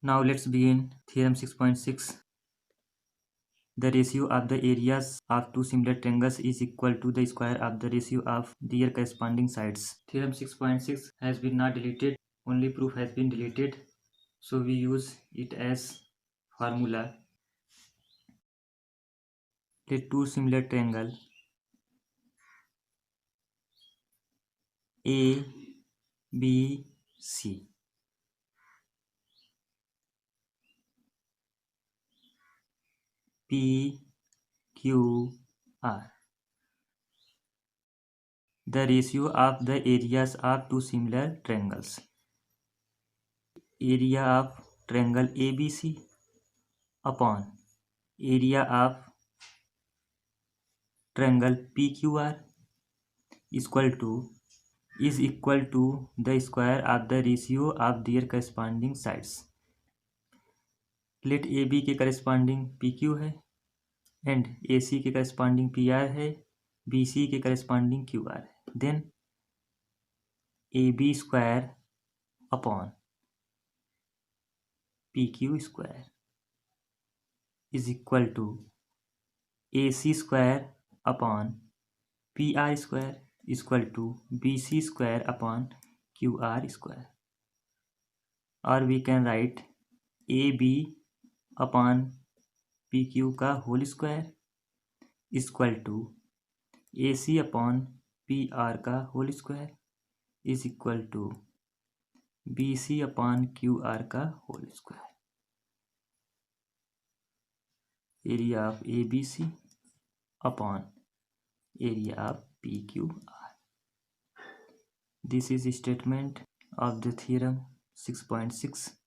Now let's begin theorem 6.6. The ratio of the areas of two similar triangles is equal to the square of the ratio of their corresponding sides. Theorem 6.6 has been not deleted, only proof has been deleted. So we use it as formula. Let two similar triangles A, B, C P, Q, R. The ratio of the areas of two similar triangles. Area of triangle ABC upon area of triangle PQR is equal to the square of the ratio of their corresponding sides. Let AB के corresponding PQ है and AC के corresponding PR है, BC के corresponding QR है. Then AB square upon PQ square is equal to AC square upon PR square is equal to BC square upon QR square. Or we can write AB upon PQ का whole square is equal to AC upon PR का whole square is equal to BC upon QR का whole square. Area of ABC upon area of PQR. This is statement of the theorem 6.6.